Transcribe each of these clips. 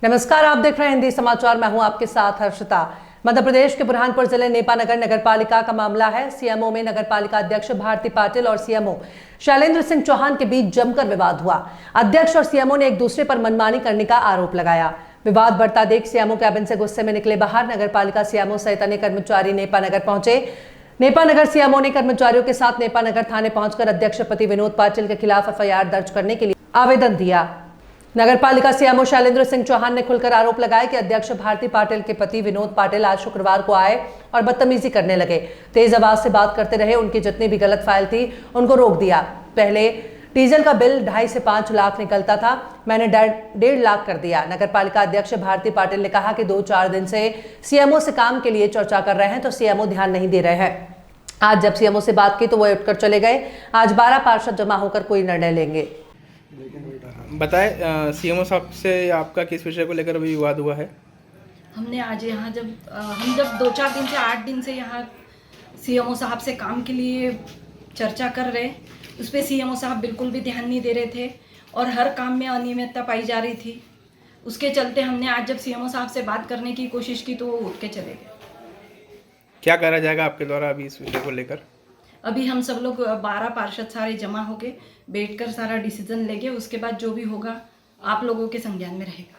नमस्कार, आप देख रहे हैं हिंदी समाचार। मैं हूं आपके साथ हर्षिता। मध्य प्रदेश के बुरहानपुर जिले नेपानगर नगरपालिका का मामला है। सीएमओ में नगरपालिका अध्यक्ष भारती पाटिल और सीएमओ शैलेंद्र सिंह चौहान के बीच जमकर विवाद हुआ। अध्यक्ष और सीएमओ ने एक दूसरे पर मनमानी करने का आरोप लगाया। विवाद बढ़ता देख सीएमओ कैबिन से गुस्से में निकले बाहर। नगरपालिका सीएमओ सहित अन्य कर्मचारी नेपानगर पहुंचे। नेपानगर सीएमओ ने कर्मचारियों के साथ नेपानगर थाने पहुंचकर अध्यक्ष पति विनोद पाटिल के खिलाफ एफआईआर दर्ज करने के लिए आवेदन दिया। नगरपालिका सीएमओ शैलेंद्र सिंह चौहान ने खुलकर आरोप लगाया कि अध्यक्ष भारती पाटिल के पति विनोद पाटिल आज शुक्रवार को आए और बदतमीजी करने लगे। तेज आवाज से बात करते रहे। उनकी जितनी भी गलत फाइल थी उनको रोक दिया। पहले डीजल का बिल 2.5 से 5 लाख निकलता था, मैंने 1.5 लाख कर दिया। नगरपालिका अध्यक्ष भारती पाटिल ने कहा कि 2-4 दिन से सीएमओ से काम के लिए चर्चा कर रहे हैं तो सीएमओ ध्यान नहीं दे रहे हैं। आज जब सीएमओ से बात की तो वो उठकर चले गए। आज 12 पार्षद जमा होकर कोई निर्णय लेंगे। बताएं, सीएमओ साहब से आपका किस विषय को लेकर अभी विवाद हुआ है? हमने आज यहाँ हम जब 2-4 दिन से 8 दिन से यहाँ सीएमओ साहब से काम के लिए चर्चा कर रहे, उस पर सीएमओ साहब बिल्कुल भी ध्यान नहीं दे रहे थे और हर काम में अनियमितता पाई जा रही थी। उसके चलते हमने आज जब सीएमओ साहब से बात करने की कोशिश की तो वो उठ के चले गए। क्या करा जाएगा आपके द्वारा अभी इस विषय को लेकर? अभी हम सब लोग 12 पार्षद सारे जमा होके बैठकर सारा डिसीजन लेंगे। उसके बाद जो भी होगा आप लोगों के संज्ञान में रहेगा।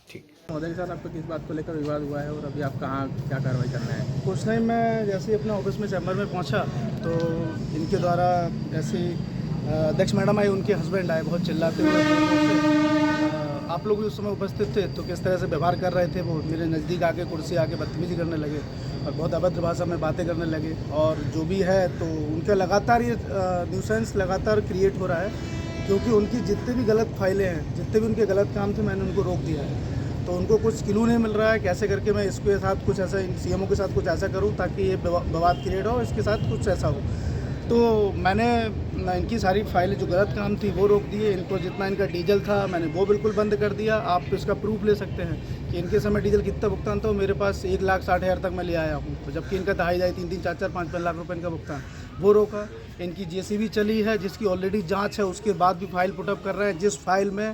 ठीक। महोदय सर, आपको किस बात को लेकर विवाद हुआ है और अभी आप कहाँ क्या कार्रवाई करना है? कुछ नहीं, मैं जैसे ही अपने ऑफिस में चैम्बर में पहुँचा तो इनके द्वारा ऐसे अध्यक्ष मैडम आई, उनके हस्बैंड आए, बहुत चिल्लाते हुए। आप लोग भी उस समय उपस्थित थे तो किस तरह से व्यवहार कर रहे थे। वो मेरे नज़दीक आके कुर्सी आके बदतमीजी करने लगे और बहुत अभद्र भाषा में बातें करने लगे। और जो भी है तो उनका लगातार ये न्यूसेंस लगातार क्रिएट हो रहा है, क्योंकि उनकी जितने भी गलत फाइलें हैं, जितने भी उनके गलत काम थे, मैंने उनको रोक दिया है। तो उनको कुछ क्लू नहीं मिल रहा है कैसे करके मैं इसके साथ कुछ ऐसा, सीएमओ के साथ कुछ ऐसा करूं ताकि ये विवाद क्रिएट हो, इसके साथ कुछ ऐसा हो। तो मैंने इनकी सारी फाइलें जो गलत काम थी वो रोक दिए। इनको जितना इनका डीजल था मैंने वो बिल्कुल बंद कर दिया। आप इसका प्रूफ ले सकते हैं कि इनके समय डीजल कितना भुगतान था, मेरे पास 1,60,000 तक मैं ले आया हूँ, जबकि इनका 2.5, 3, 4, 5 लाख रुपए इनका भुगतान वो रोका। इनकी जेसीबी चली है जिसकी ऑलरेडी जाँच है, उसके बाद भी फाइल पुटअप कर रहे हैं, जिस फाइल में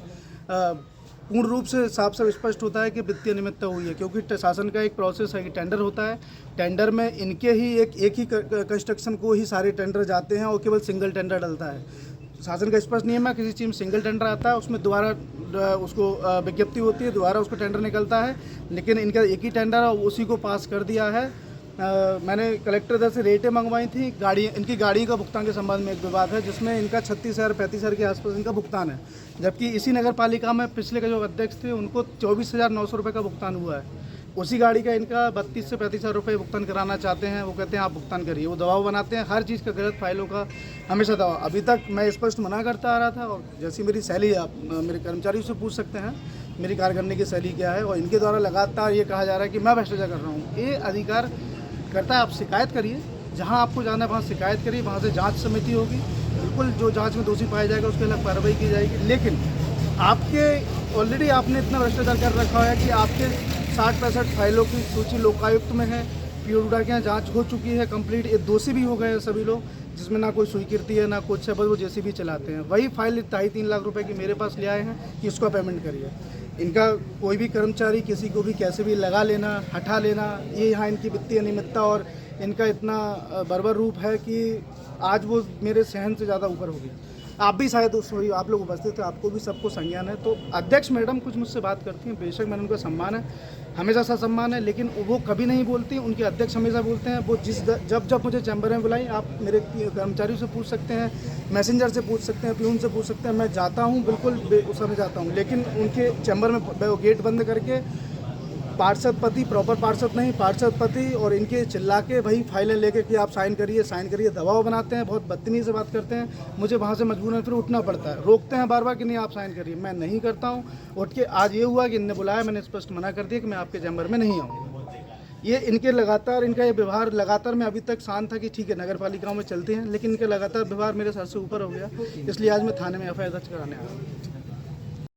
पूर्ण रूप से साफ साफ स्पष्ट होता है कि वित्तीय अनियमितता हुई है। क्योंकि शासन का एक प्रोसेस है कि टेंडर होता है, टेंडर में इनके ही एक ही कंस्ट्रक्शन को ही सारे टेंडर जाते हैं और केवल सिंगल टेंडर डलता है। शासन का स्पष्ट नियम है, किसी चीज़ में सिंगल टेंडर आता है, उसमें दोबारा उसको विज्ञप्ति होती है, दोबारा उसको टेंडर निकलता है। लेकिन इनका एक ही टेंडर है, उसी को पास कर दिया है। मैंने कलेक्टर दर से रेटें मंगवाई थी। इनकी गाड़ी का भुगतान के संबंध में एक विवाद है जिसमें इनका 36,000 35,000 के आसपास इनका भुगतान है, जबकि इसी नगर पालिका में पिछले का जो अध्यक्ष थे उनको 24,900 रुपये का भुगतान हुआ है। उसी गाड़ी का इनका 32 से 35,000 रुपये भुगतान कराना चाहते हैं। वो कहते हैं आप भुगतान करिए, वो दबाव बनाते हैं हर चीज़ का, गलत फाइलों का हमेशा दबाव। अभी तक मैं स्पष्ट मना करता आ रहा था। और जैसी मेरी शैली, आप मेरे कर्मचारियों से पूछ सकते हैं मेरी कार्य करने की शैली क्या है। और इनके द्वारा लगातार ये कहा जा रहा है कि मैं भ्रष्टाचार कर रहा हूँ। ये अधिकार करता है, आप शिकायत करिए, जहां आपको जाना है वहां शिकायत करिए, वहां से जांच समिति होगी, बिल्कुल जो जांच में दोषी पाया जाएगा उसके खिलाफ कार्रवाई की जाएगी। लेकिन आपके ऑलरेडी आपने इतना भ्रष्टाचार कर रखा है कि आपके 60-65 फाइलों की सूची लोकायुक्त में है, पीओडा के यहाँ जाँच हो चुकी है कंप्लीट। ये दोषी भी हो गए हैं सभी लोग, जिसमें ना कोई स्वीकृति है ना कुछ है, बस वो जैसे भी चलाते हैं। वही फाइल 2.5-3 लाख रुपए की मेरे पास ले आए हैं कि इसको पेमेंट करिए। इनका कोई भी कर्मचारी किसी को भी कैसे भी लगा लेना, हटा लेना, ये यहाँ इनकी वित्तीय अनियमितता और इनका इतना बर्बर रूप है कि आज वो मेरे सहन से ज़्यादा ऊपर होगी। आप भी शायद आप लोग उपस्थित थे, आपको भी सबको संज्ञान है। तो अध्यक्ष मैडम कुछ मुझसे बात करती हैं, बेशक मैंने उनका सम्मान है, हमेशा सा सम्मान है, लेकिन वो कभी नहीं बोलती। उनके अध्यक्ष हमेशा बोलते हैं। वो जब मुझे चैम्बर में बुलाई, आप मेरे कर्मचारियों से पूछ सकते हैं, मैसेंजर से पूछ सकते हैं, प्यून से पूछ सकते हैं, मैं जाता हूँ, बिल्कुल उस समय जाता हूँ। लेकिन उनके चैम्बर में गेट बंद करके पार्षद पति, प्रॉपर पार्षद नहीं, पार्षद पति और इनके चिल्ला के वही फाइलें लेके कि आप साइन करिए, दबाव बनाते हैं, बहुत बदतमीजी से बात करते हैं। मुझे वहाँ से मजबूरन फिर उठना पड़ता है, रोकते हैं बार बार कि नहीं आप साइन करिए, मैं नहीं करता हूँ। उठ के आज ये हुआ कि इनने बुलाया, मैंने स्पष्ट मना कर दिया कि मैं आपके चैम्बर में नहीं आऊँगा। ये इनके लगातार, इनका ये व्यवहार लगातार, मैं अभी तक शांत था कि ठीक है नगर पालिकाओं में चलते हैं, लेकिन इनके लगातार व्यवहार मेरे सर से ऊपर हो गया, इसलिए आज मैं थाने में एफआईआर दर्ज कराने आया हूँ।